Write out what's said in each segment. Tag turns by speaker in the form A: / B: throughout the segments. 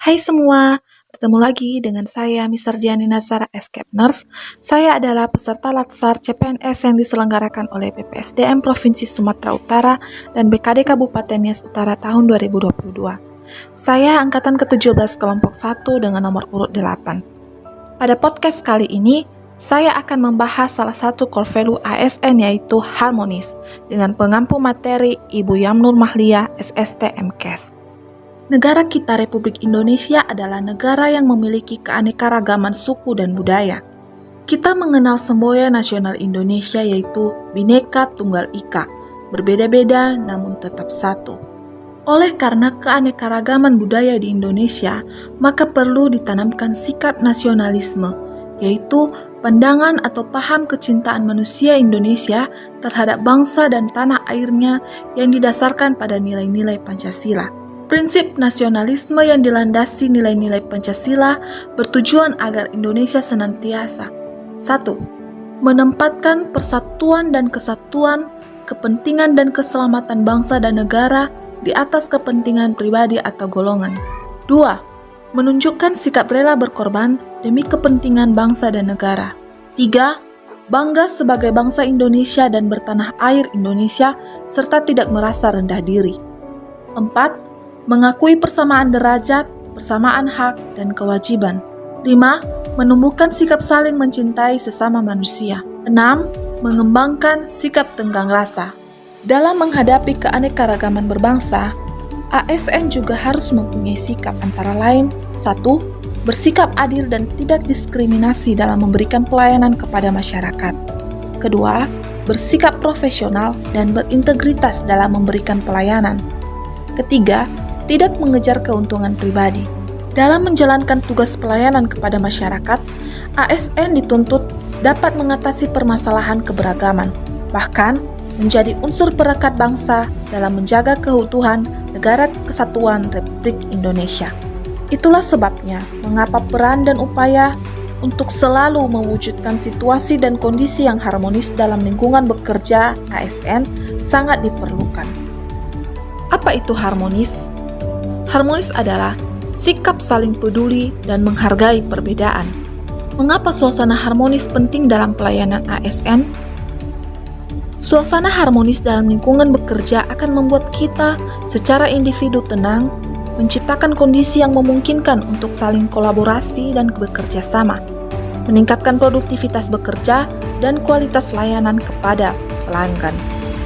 A: Hai semua, bertemu lagi dengan saya Mr. Diani Nasara Escape Nurse. Saya adalah peserta Latsar CPNS yang diselenggarakan oleh BPSDM Provinsi Sumatera Utara dan BKD Kabupaten Nias Utara tahun 2022. Saya angkatan ke-17 kelompok 1 dengan nomor urut 8. Pada podcast kali ini, saya akan membahas salah satu core value ASN yaitu harmonis dengan pengampu materi Ibu Yamnur Mahlia SST MKes. Negara kita Republik Indonesia adalah negara yang memiliki keanekaragaman suku dan budaya. Kita mengenal semboyan nasional Indonesia yaitu Bhinneka Tunggal Ika, berbeda-beda namun tetap satu. Oleh karena keanekaragaman budaya di Indonesia, maka perlu ditanamkan sikap nasionalisme, yaitu pandangan atau paham kecintaan manusia Indonesia terhadap bangsa dan tanah airnya yang didasarkan pada nilai-nilai Pancasila. Prinsip nasionalisme yang dilandasi nilai-nilai Pancasila bertujuan agar Indonesia senantiasa 1. Menempatkan persatuan dan kesatuan, kepentingan dan keselamatan bangsa dan negara di atas kepentingan pribadi atau golongan. 2. Menunjukkan sikap rela berkorban demi kepentingan bangsa dan negara. 3. Bangga sebagai bangsa Indonesia dan bertanah air Indonesia serta tidak merasa rendah diri. 4. Mengakui persamaan derajat, persamaan hak, dan kewajiban. 5. Menumbuhkan sikap saling mencintai sesama manusia. 6. Mengembangkan sikap tenggang rasa. Dalam menghadapi keanekaragaman berbangsa, ASN juga harus mempunyai sikap antara lain 1. Bersikap adil dan tidak diskriminasi dalam memberikan pelayanan kepada masyarakat. 2. Bersikap profesional dan berintegritas dalam memberikan pelayanan. 3. Tidak mengejar keuntungan pribadi. Dalam menjalankan tugas pelayanan kepada masyarakat, ASN dituntut dapat mengatasi permasalahan keberagaman, bahkan menjadi unsur perekat bangsa dalam menjaga keutuhan Negara Kesatuan Republik Indonesia. Itulah sebabnya mengapa peran dan upaya untuk selalu mewujudkan situasi dan kondisi yang harmonis dalam lingkungan bekerja ASN sangat diperlukan. Apa itu harmonis? Harmonis adalah sikap saling peduli dan menghargai perbedaan. Mengapa suasana harmonis penting dalam pelayanan ASN? Suasana harmonis dalam lingkungan bekerja akan membuat kita secara individu tenang, menciptakan kondisi yang memungkinkan untuk saling kolaborasi dan bekerja sama, meningkatkan produktivitas bekerja dan kualitas layanan kepada pelanggan.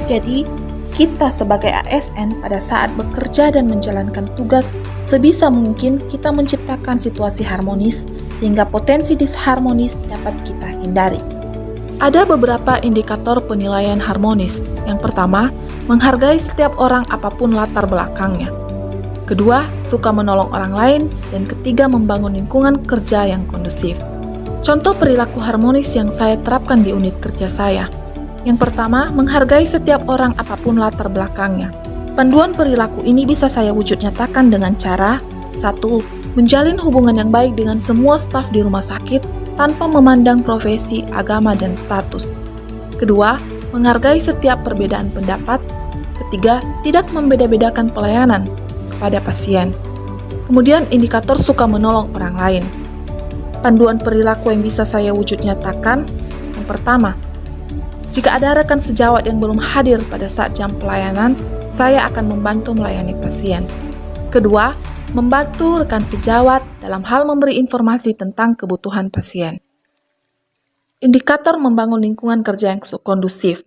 A: Jadi, kita sebagai ASN pada saat bekerja dan menjalankan tugas sebisa mungkin kita menciptakan situasi harmonis sehingga potensi disharmonis dapat kita hindari. Ada beberapa indikator penilaian harmonis. Yang pertama, menghargai setiap orang apapun latar belakangnya. Kedua, suka menolong orang lain. Dan ketiga, membangun lingkungan kerja yang kondusif. Contoh perilaku harmonis yang saya terapkan di unit kerja saya. Yang pertama, menghargai setiap orang apapun latar belakangnya. Panduan perilaku ini bisa saya wujud nyatakan dengan cara 1. Menjalin hubungan yang baik dengan semua staf di rumah sakit tanpa memandang profesi, agama, dan status. Kedua, menghargai setiap perbedaan pendapat. Ketiga, tidak membeda-bedakan pelayanan kepada pasien. Kemudian, indikator suka menolong orang lain. Panduan perilaku yang bisa saya wujud nyatakan. Yang pertama, jika ada rekan sejawat yang belum hadir pada saat jam pelayanan, saya akan membantu melayani pasien. Kedua, membantu rekan sejawat dalam hal memberi informasi tentang kebutuhan pasien. Indikator membangun lingkungan kerja yang kondusif.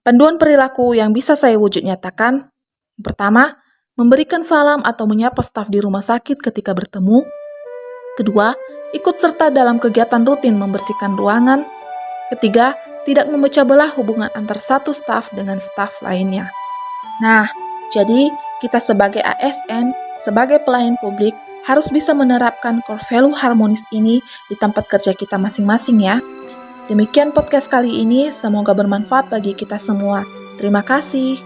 A: Panduan perilaku yang bisa saya wujud nyatakan. Yang pertama, memberikan salam atau menyapa staf di rumah sakit ketika bertemu. Kedua, ikut serta dalam kegiatan rutin membersihkan ruangan. Ketiga, tidak memecah belah hubungan antar satu staf dengan staf lainnya. Nah, jadi kita sebagai ASN, sebagai pelayan publik, harus bisa menerapkan core value harmonis ini di tempat kerja kita masing-masing ya. Demikian podcast kali ini, semoga bermanfaat bagi kita semua. Terima kasih.